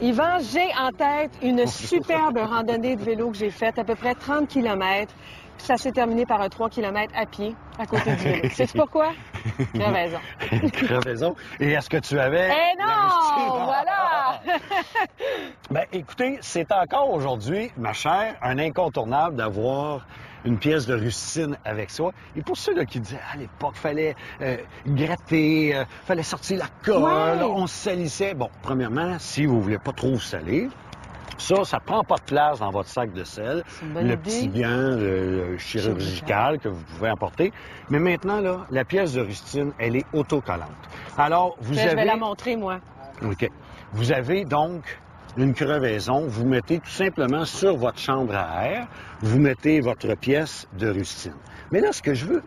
Yvan, j'ai en tête une superbe randonnée de vélo que j'ai faite, à peu près 30 km. Ça s'est terminé par un 3 km à pied, à côté du vélo. Sais-tu pourquoi? Crevaison. Crevaison. Et est-ce que tu avais... Eh non! Voilà! Ben, écoutez, c'est encore aujourd'hui, ma chère, un incontournable d'avoir une pièce de rustine avec soi. Et pour ceux là, qui disaient, à l'époque, fallait gratter, fallait sortir la colle, Ouais. on se salissait. Bon, premièrement, si vous voulez pas trop vous salir, ça prend pas de place dans votre sac de sel. Le petit gant chirurgical que vous pouvez emporter. Mais maintenant, là, la pièce de rustine, elle est autocollante. Alors, vous avez... Je vais la montrer, moi. OK. Vous avez donc une crevaison. Vous mettez tout simplement sur votre chambre à air, vous mettez votre pièce de rustine. Mais là, ce que je veux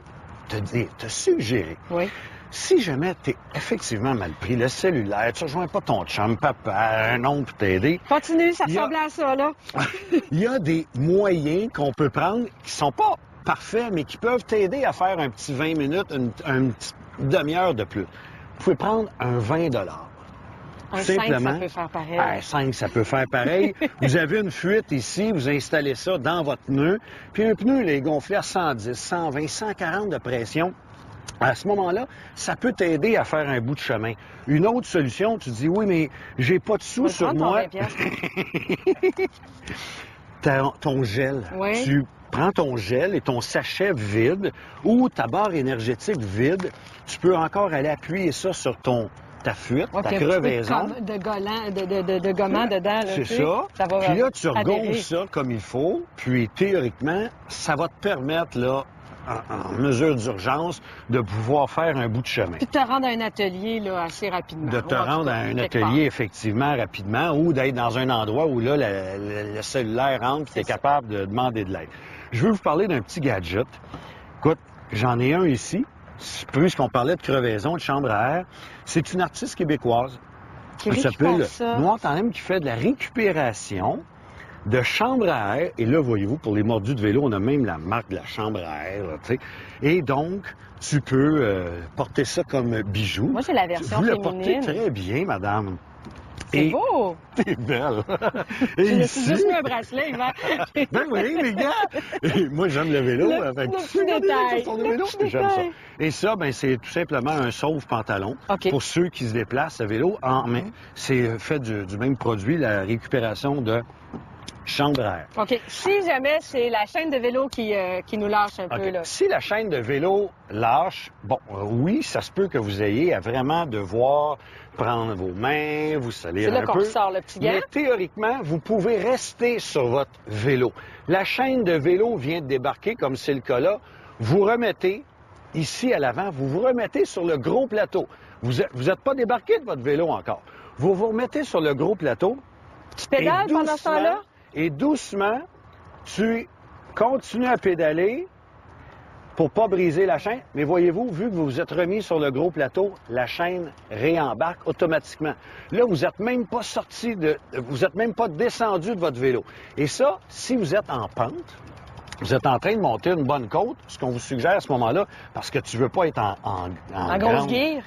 te dire, te suggérer, oui. Si jamais t'es effectivement mal pris, le cellulaire, tu rejoins pas ton chum, papa, un oncle pour t'aider. Continue, ça ressemble à ça, là. Il y a des moyens qu'on peut prendre qui sont pas parfaits, mais qui peuvent t'aider à faire un petit 20 minutes, une petite demi-heure de plus. Vous pouvez prendre un 20 Un 5, ça peut faire pareil. Un 5, ça peut faire pareil. Vous avez une fuite ici, vous installez ça dans votre pneu, puis un pneu, il est gonflé à 110, 120, 140 de pression. À ce moment-là, ça peut t'aider à faire un bout de chemin. Une autre solution, tu dis, oui, mais j'ai pas de sous sur moi. Ton gel. Oui. Tu prends ton gel et ton sachet vide ou ta barre énergétique vide. Tu peux encore aller appuyer ça sur ta fuite, ta crevaison. De gommant dedans. C'est ça. Puis là, tu regonfles ça comme il faut. Puis théoriquement, ça va te permettre, là, en mesure d'urgence, de pouvoir faire un bout de chemin. Puis de te rendre à un atelier là, assez rapidement. De te rendre à un atelier, effectivement, rapidement, ou d'être dans un endroit où là, le cellulaire rentre et tu es capable de demander de l'aide. Je veux vous parler d'un petit gadget. Écoute, j'en ai un ici. Puisqu'on parlait de crevaison, de chambre à air, c'est une artiste québécoise. Elle s'appelle Noir Tandem qui fait de la récupération de chambre à air. Et là, voyez-vous, pour les mordus de vélo, on a même la marque de la chambre à air. Là, et donc, tu peux porter ça comme bijou. Moi, j'ai la version féminine. Vous le portez très bien, madame. C'est beau! T'es belle! Je me suis juste mis un bracelet, Yvan. Ben oui, les gars! Moi, j'aime le vélo. Le petit détail. J'aime ça. Et ça, ben, c'est tout simplement un sauve-pantalon. Okay. Pour ceux qui se déplacent à vélo. C'est fait du même produit, la récupération de chambre à air. OK. Si jamais c'est la chaîne de vélo qui nous lâche un peu, là. Si la chaîne de vélo lâche, bon, oui, ça se peut que vous ayez à vraiment devoir prendre vos mains, vous salir un peu. C'est là qu'on sort le petit gant. Mais théoriquement, vous pouvez rester sur votre vélo. La chaîne de vélo vient de débarquer, comme c'est le cas là. Vous remettez ici à l'avant, vous vous remettez sur le gros plateau. Vous n'êtes pas débarqué de votre vélo encore. Vous vous remettez sur le gros plateau. Tu pédales pendant ce temps-là? Et doucement, tu continues à pédaler pour pas briser la chaîne. Mais voyez-vous, vu que vous vous êtes remis sur le gros plateau, la chaîne réembarque automatiquement. Là, vous n'êtes même pas sorti vous n'êtes même pas descendu de votre vélo. Et ça, si vous êtes en pente, vous êtes en train de monter une bonne côte, ce qu'on vous suggère à ce moment-là, parce que tu veux pas être en grosse guire,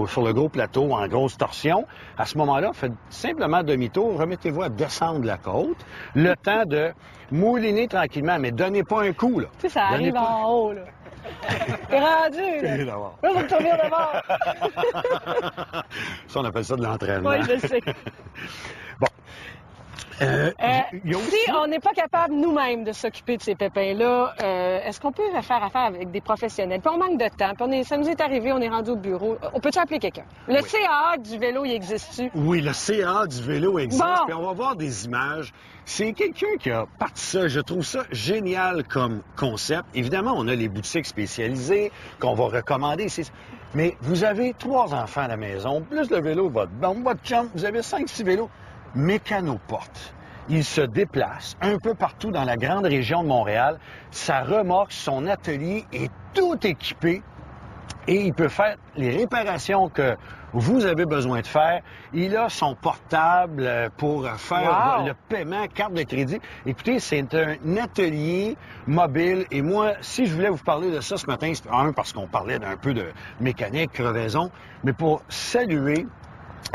sur le gros plateau, en grosse torsion. À ce moment-là, faites simplement demi-tour, remettez-vous à descendre la côte, le temps de mouliner tranquillement, mais donnez pas un coup, là. Tu sais, ça arrive en haut, là. T'es rendu, là. Là, faut que tu reviennes d'abord. Ça, on appelle ça de l'entraînement. Oui, je sais. Bon. Si on n'est pas capable nous-mêmes de s'occuper de ces pépins-là, est-ce qu'on peut faire affaire avec des professionnels? Puis on manque de temps, puis ça nous est arrivé, on est rendu au bureau. On peut-tu appeler quelqu'un? Le CAA du vélo, il existe-tu? Oui, le CAA du vélo existe, bon. Puis on va voir des images. C'est quelqu'un qui a parti ça. Je trouve ça génial comme concept. Évidemment, on a les boutiques spécialisées qu'on va recommander ici. Mais vous avez 3 enfants à la maison, plus le vélo, votre chum, vous avez 5-6 vélos. Mécanoporte. Il se déplace un peu partout dans la grande région de Montréal. Sa remorque, son atelier est tout équipé et il peut faire les réparations que vous avez besoin de faire. Il a son portable pour faire le paiement, carte de crédit. Écoutez, c'est un atelier mobile. Et moi, si je voulais vous parler de ça ce matin, c'est parce qu'on parlait d'un peu de mécanique, crevaison, mais pour saluer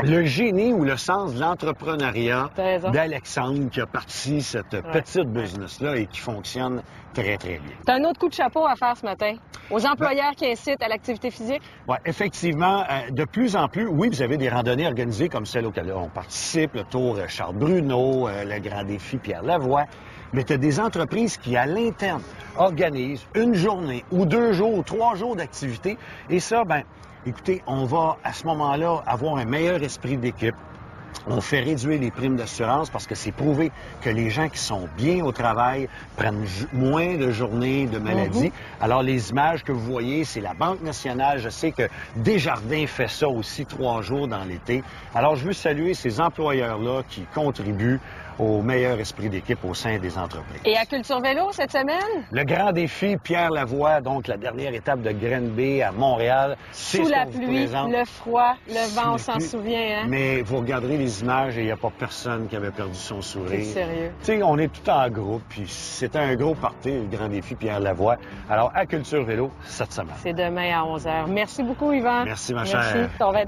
le génie ou le sens de l'entrepreneuriat T'as raison. d'Alexandre qui a parti cette petite business-là et qui fonctionne très, très bien. T'as un autre coup de chapeau à faire ce matin aux employeurs qui incitent à l'activité physique? Oui, effectivement, de plus en plus, oui, vous avez des randonnées organisées comme celle auquel on participe, le Tour Charles Bruno, le Grand Défi Pierre Lavoie, mais tu as des entreprises qui, à l'interne, organisent une journée ou 2 jours ou 3 jours d'activité. Et ça, ben, écoutez, on va à ce moment-là avoir un meilleur esprit d'équipe. On fait réduire les primes d'assurance parce que c'est prouvé que les gens qui sont bien au travail prennent moins de journées de maladie. Alors, les images que vous voyez, c'est la Banque nationale. Je sais que Desjardins fait ça aussi 3 jours dans l'été. Alors, je veux saluer ces employeurs-là qui contribuent au meilleur esprit d'équipe au sein des entreprises. Et à Culture Vélo cette semaine? Le grand défi Pierre Lavoie, donc la dernière étape de Grenby à Montréal. Sous la pluie, le froid, le vent, on s'en souvient, hein? Mais vous regarderez les images et il n'y a pas personne qui avait perdu son sourire. C'est sérieux. Tu sais, on est tout en groupe, puis c'était un gros party, le grand défi Pierre Lavoie. Alors, à Culture Vélo, cette semaine. C'est demain à 11h. Merci beaucoup, Yvan. Merci, ma Merci. chère. Ton $20.